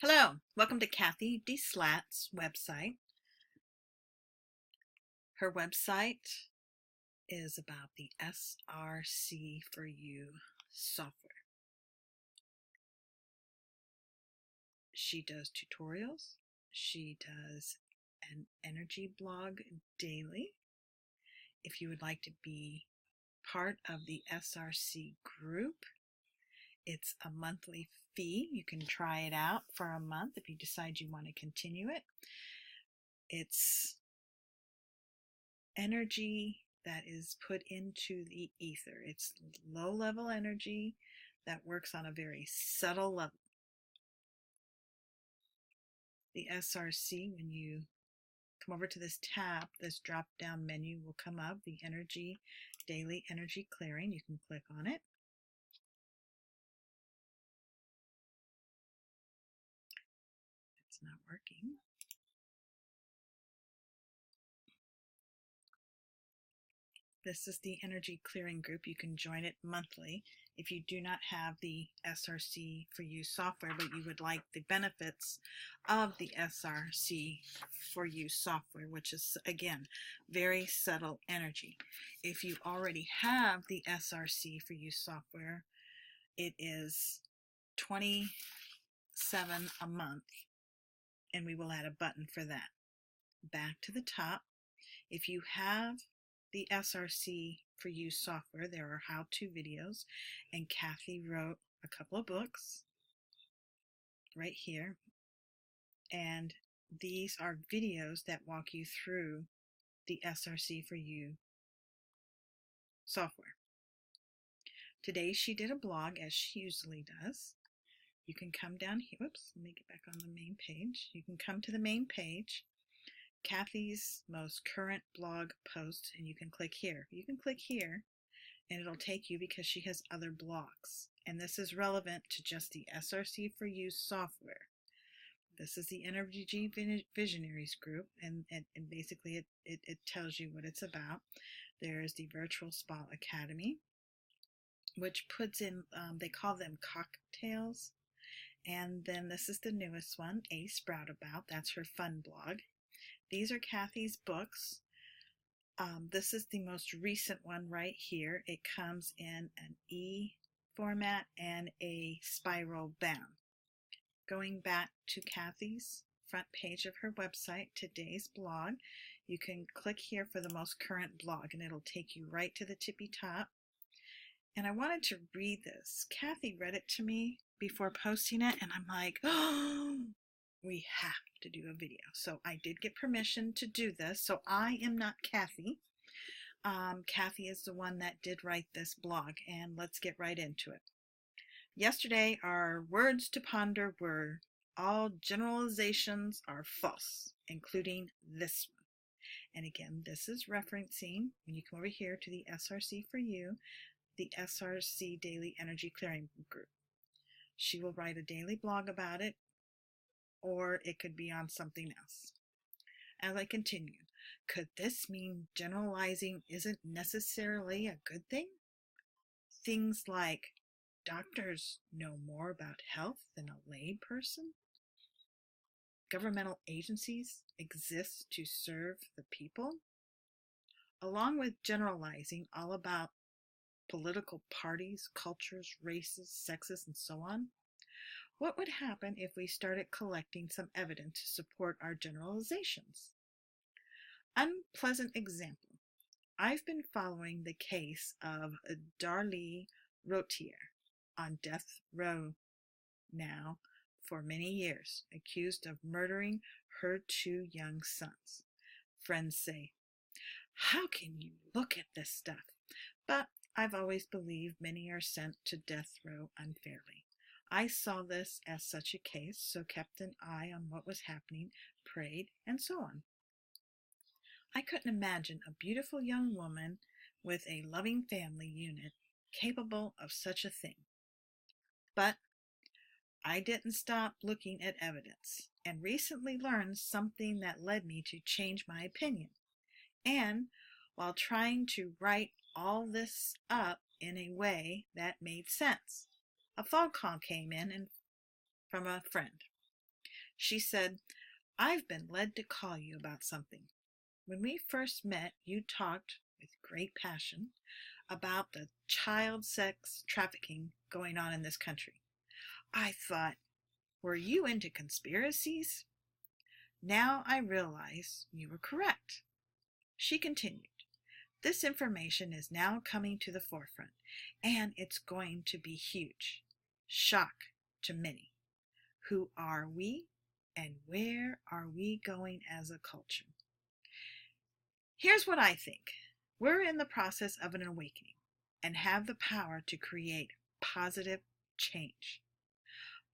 Hello, welcome to Cathy D. Slatt's website. Her website is about the SRC for You software. She does tutorials. She does an energy blog daily. If you would like to be part of the SRC group, it's a monthly fee. You can try it out for a month if you decide you want to continue it. It's energy that is put into the ether. It's low level energy that works on a very subtle level. The SRC, when you come over to this tab, this drop down menu will come up, the energy, daily energy clearing. You can click on it. It's not working. This is the energy clearing group. You can join it monthly if you do not have the SRC for You software, but you would like the benefits of the SRC for You software, which is, again, very subtle energy. If you already have the SRC for You software, it is $27 a month, and we will add a button for that. Back to the top, if you have the SRC for You software, there are how-to videos, and Cathy wrote a couple of books right here, and these are videos that walk you through the SRC for You software. Today she did a blog, as she usually does. You can come down here. Whoops, let me get back on the main page. You can come to the main page, Cathy's most current blog post, and you can click here. You can click here and it'll take you, because she has other blogs, and this is relevant to just the SRC for You software. This is the Energy Visionaries group, and basically it tells you what it's about. There's the Virtual Spa Academy, which puts in, they call them cocktails. And then this is the newest one, A Sprout About. That's her fun blog. These are Cathy's books. This is the most recent one right here. It comes in an E format and a spiral bound. Going back to Cathy's front page of her website, today's blog, you can click here for the most current blog, and it'll take you right to the tippy top. And I wanted to read this. Cathy read it to me before posting it, and I'm like, oh, we have to do a video. So I did get permission to do this. So I am not Cathy. Cathy is the one that did write this blog, and let's get right into it. Yesterday, our words to ponder were, all generalizations are false, including this one. And again, this is referencing, when you come over here to the SRC for You, the SRC Daily Energy Clearing Group. She will write a daily blog about it, or it could be on something else. As I continued, could this mean generalizing isn't necessarily a good thing? Things like, doctors know more about health than a lay person? Governmental agencies exist to serve the people? Along with generalizing all about political parties, cultures, races, sexes, and so on, what would happen if we started collecting some evidence to support our generalizations? Unpleasant example. I've been following the case of Darlie Rotier on death row now for many years, accused of murdering her two young sons. Friends say, how can you look at this stuff? But I've always believed many are sent to death row unfairly. I saw this as such a case, so kept an eye on what was happening, prayed, and so on. I couldn't imagine a beautiful young woman with a loving family unit capable of such a thing. But I didn't stop looking at evidence, and recently learned something that led me to change my opinion. And while trying to write all this up in a way that made sense, a phone call came in from a friend. She said, "I've been led to call you about something. When we first met, you talked with great passion about the child sex trafficking going on in this country. I thought, were you into conspiracies? Now I realize you were correct." She continued, "This information is now coming to the forefront, and it's going to be huge. Shock to many. Who are we, and where are we going as a culture?" Here's what I think. We're in the process of an awakening and have the power to create positive change.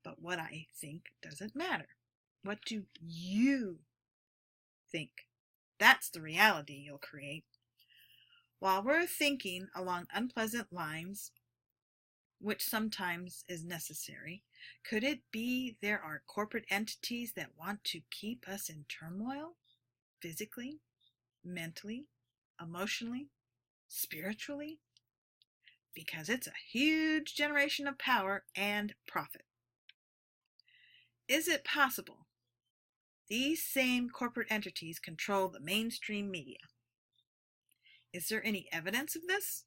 But what I think doesn't matter. What do you think? That's the reality you'll create. While we're thinking along unpleasant lines, which sometimes is necessary, could it be there are corporate entities that want to keep us in turmoil? Physically, mentally, emotionally, spiritually? Because it's a huge generation of power and profit. Is it possible these same corporate entities control the mainstream media? Is there any evidence of this?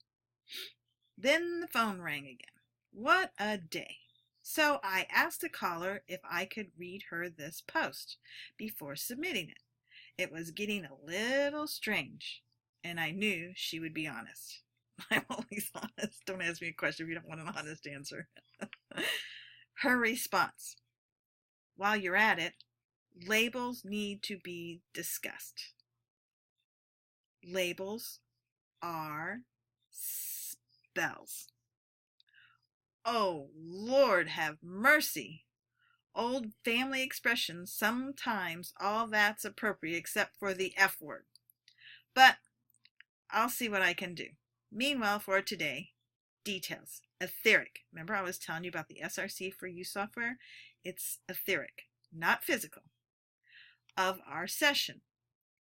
Then the phone rang again. What a day. So I asked the caller if I could read her this post before submitting it. It was getting a little strange, and I knew she would be honest. I'm always honest. Don't ask me a question if you don't want an honest answer. Her response: "While you're at it, labels need to be discussed. Labels are spells." Oh, Lord have mercy. Old family expressions, sometimes all that's appropriate except for the F word. But I'll see what I can do. Meanwhile, for today, details. Etheric. Remember I was telling you about the SRC for You software? It's etheric, not physical. Of our session.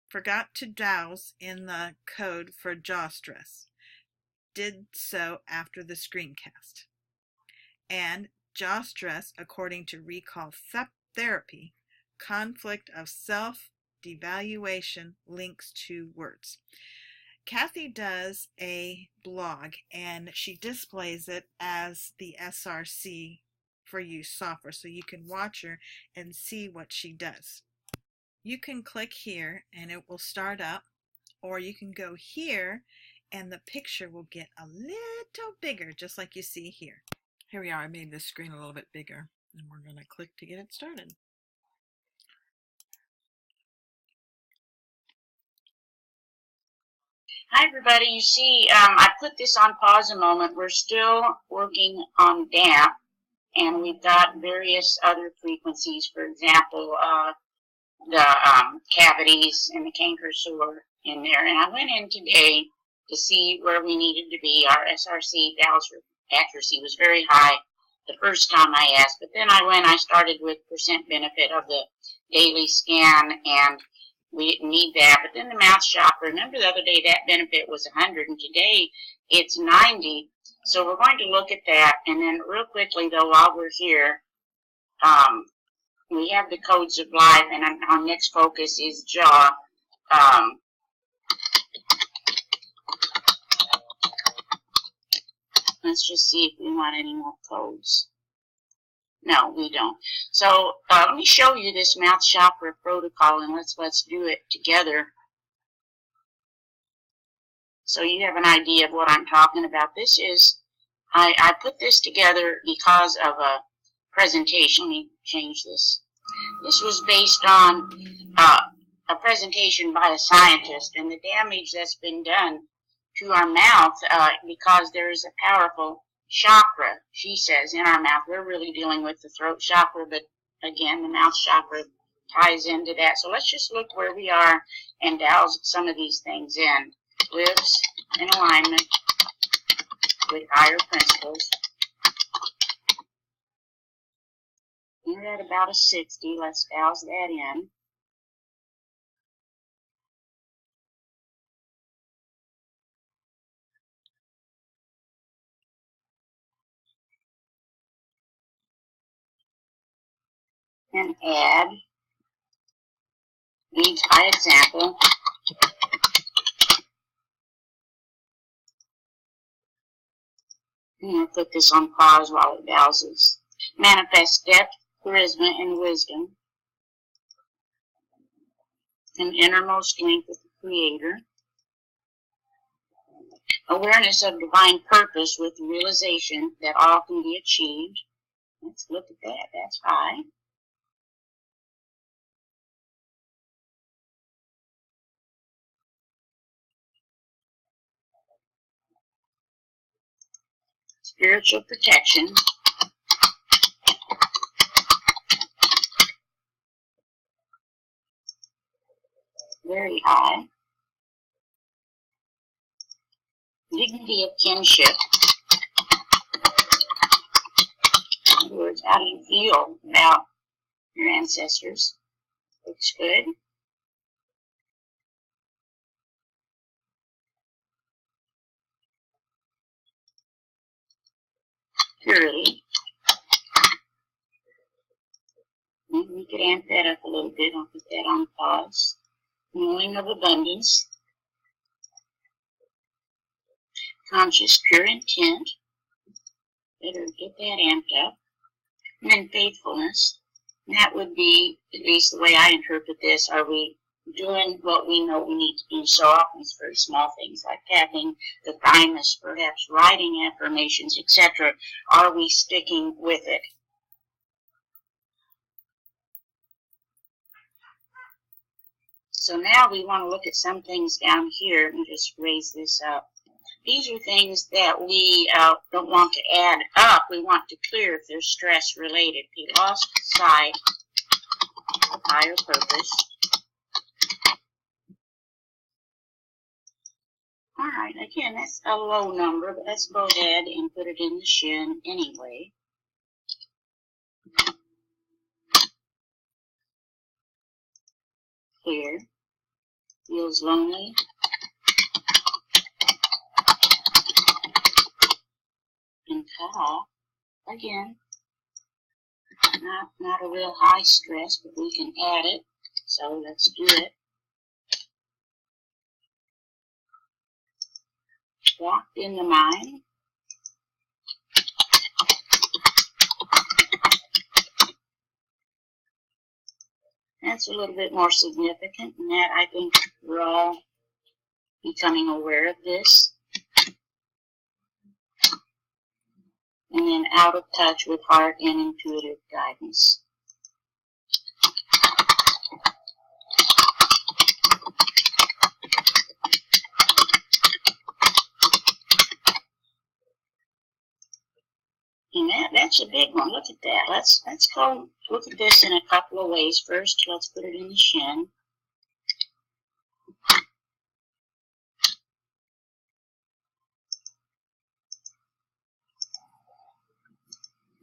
Forgot to douse in the code for jaw stress. Did so after the screencast. And jaw stress, according to recall therapy, conflict of self, devaluation, links to words. Cathy does a blog and she displays it as the SRC for You software, so you can watch her and see what she does. You can click here and it will start up, or you can go here and the picture will get a little bigger, just like you see here. Here we are. I made this screen a little bit bigger, and we're going to click to get it started. Hi everybody, you see I put this on pause a moment. We're still working on DAP, and we've got various other frequencies, for example the cavities and the canker sore in there. And I went in today to see where we needed to be. Our SRC accuracy was very high the first time I asked, but then I started with percent benefit of the daily scan, and we didn't need that. But then the mouth chakra, remember the other day that benefit was 100, and today it's 90. So we're going to look at that. And then real quickly, though, while we're here, we have the codes of life, and our next focus is jaw. Let's just see if we want any more codes. No, we don't. So let me show you this mouth chakra protocol, and let's do it together so you have an idea of what I'm talking about. This is, I put this together because of a presentation. Let me change this. This was based on a presentation by a scientist, and the damage that's been done to our mouth because there is a powerful chakra, she says, in our mouth. We're really dealing with the throat chakra, but again, the mouth chakra ties into that. So let's just look where we are and douse some of these things in. Lives in alignment with higher principles. We're at about a 60. Let's douse that in. and add leads by example. I'm going to put this on pause while it browses. Manifest depth, charisma, and wisdom. An innermost link with the Creator. Awareness of divine purpose with the realization that all can be achieved. Let's look at that. That's high. Spiritual protection. Very high. Dignity of kinship. In other words, how do you feel about your ancestors? Looks good. Purity. We could amp that up a little bit. I'll put that on pause. Knowing of abundance. Conscious, pure intent. Better get that amped up. And then faithfulness. And that would be, at least the way I interpret this, are we doing what we know we need to do? So often it's very small things like having the kindness, perhaps writing affirmations, etc. Are we sticking with it? So now we want to look at some things down here and just raise this up. These are things that we don't want to add up. We want to clear if they're stress related. He lost sight of higher purpose. All right, again, that's a low number, but let's go ahead and put it in the shin anyway. Clear. Feels lonely. And cut off. Again, not a real high stress, but we can add it. So let's do it. Locked in the mind. That's a little bit more significant, and that I think we're all becoming aware of this. And then out of touch with heart and intuitive guidance. And that's a big one. Look at that. Let's go look at this in a couple of ways. First, let's put it in the shin.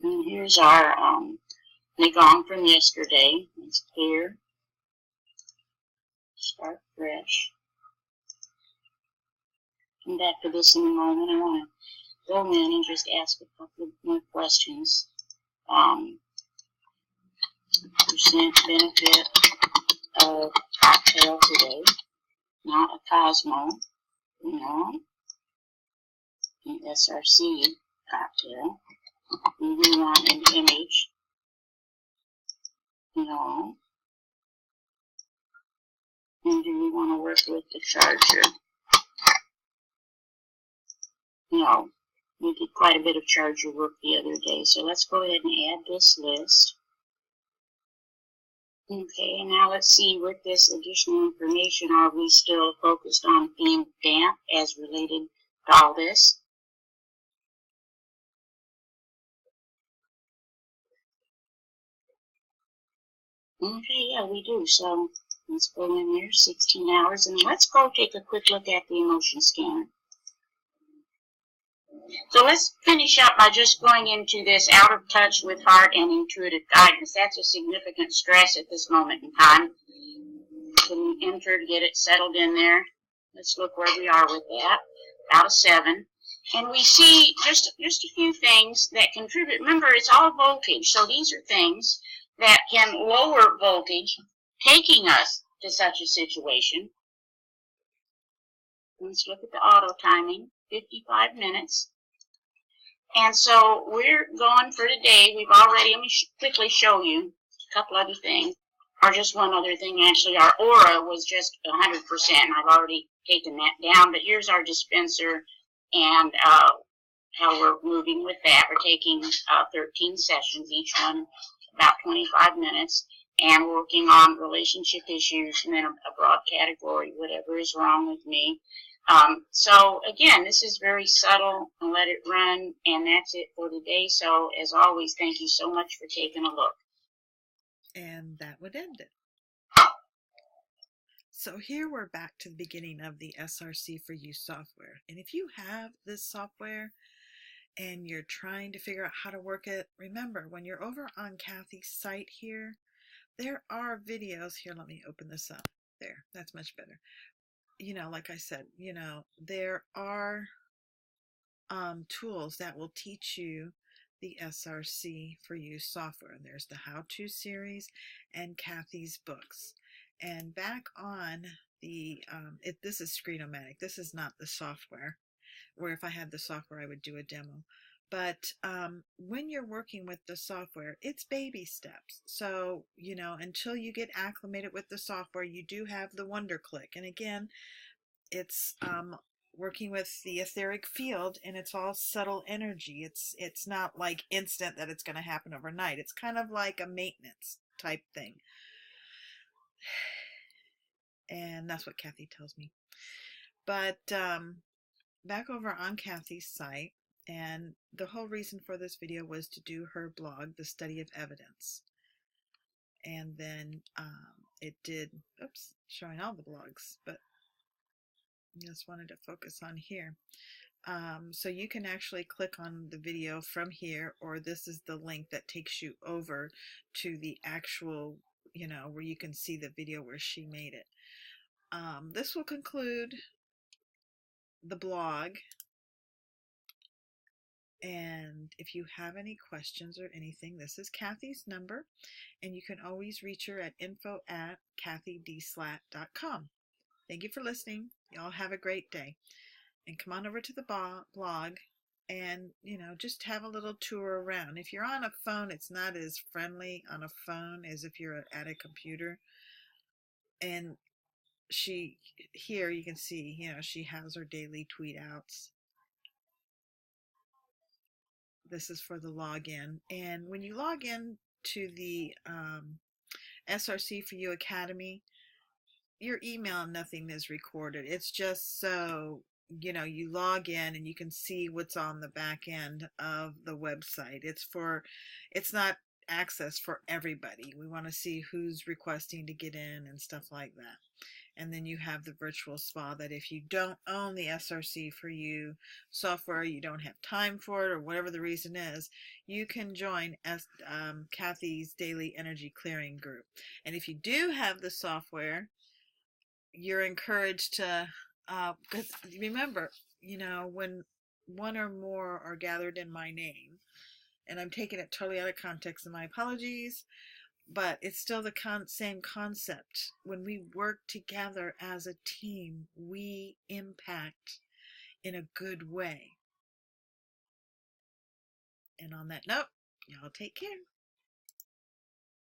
And here's our Nigong from yesterday. It's clear. Start fresh. Come back to this in a moment. I want to go in and just ask a couple of more questions. Percent benefit of cocktail today. Not a Cosmo. No. An SRC cocktail. Do we want an image? No. And do we want to work with the charger? No. We did quite a bit of charger work the other day, so let's go ahead and add this list. Okay, and now let's see, with this additional information, are we still focused on being damp as related to all this? Okay, yeah, we do. So let's go in there, 16 hours, and let's go take a quick look at the emotion scanner. So let's finish up by just going into this out of touch with heart and intuitive guidance. That's a significant stress at this moment in time. Can we enter to get it settled in there? Let's look where we are with that. About a 7. And we see just a few things that contribute. Remember, it's all voltage, so these are things that can lower voltage, taking us to such a situation. Let's look at the auto timing, 55 minutes. And so we're going for today. We've already, let me quickly show you a couple other things, or just one other thing actually. Our aura was just 100%. I've already taken that down, but here's our dispenser and how we're moving with that. We're taking 13 sessions, each one about 25 minutes, and working on relationship issues and then a broad category, whatever is wrong with me. So again, this is very subtle, and let it run, and that's it for today. So as always, thank you so much for taking a look. And that would end it. So here we're back to the beginning of the SRC for You software. And if you have this software and you're trying to figure out how to work it, remember, when you're over on Cathy's site here, there are videos. Here, let me open this up. There, that's much better. You know, like I said, you know, there are tools that will teach you the SRC for You software. And there's the how-to series and Cathy's books. And back on the, this is Screenomatic. This is not the software, where if I had the software, I would do a demo. But when you're working with the software, it's baby steps. So, you know, until you get acclimated with the software, you do have the Wonder Click. And again, it's working with the etheric field, and it's all subtle energy. It's not like instant that it's going to happen overnight. It's kind of like a maintenance type thing. And that's what Cathy tells me. But back over on Cathy's site, and the whole reason for this video was to do her blog, The Study of Evidence. And then it did, oops, showing all the blogs, but I just wanted to focus on here. So you can actually click on the video from here, or this is the link that takes you over to the actual, you know, where you can see the video where she made it. This will conclude the blog. And if you have any questions or anything, this is Cathy's number, and you can always reach her at info@cathydslat.com. Thank you for listening. Y'all have a great day. And come on over to the blog and, you know, just have a little tour around. If you're on a phone, it's not as friendly on a phone as if you're at a computer. And here you can see, you know, she has her daily tweet outs. This is for the login. And when you log in to the SRC for You Academy, your email, nothing is recorded. It's just so, you know, you log in and you can see what's on the back end of the website. It's not access for everybody. We want to see who's requesting to get in and stuff like that. And then you have the virtual spa that if you don't own the SRC for You software, you don't have time for it, or whatever the reason is, you can join Cathy's Daily Energy Clearing Group. And if you do have the software, you're encouraged to, because remember, you know, when one or more are gathered in my name, and I'm taking it totally out of context, and my apologies, but it's still the same concept. When we work together as a team, we impact in a good way. And on that note, y'all take care.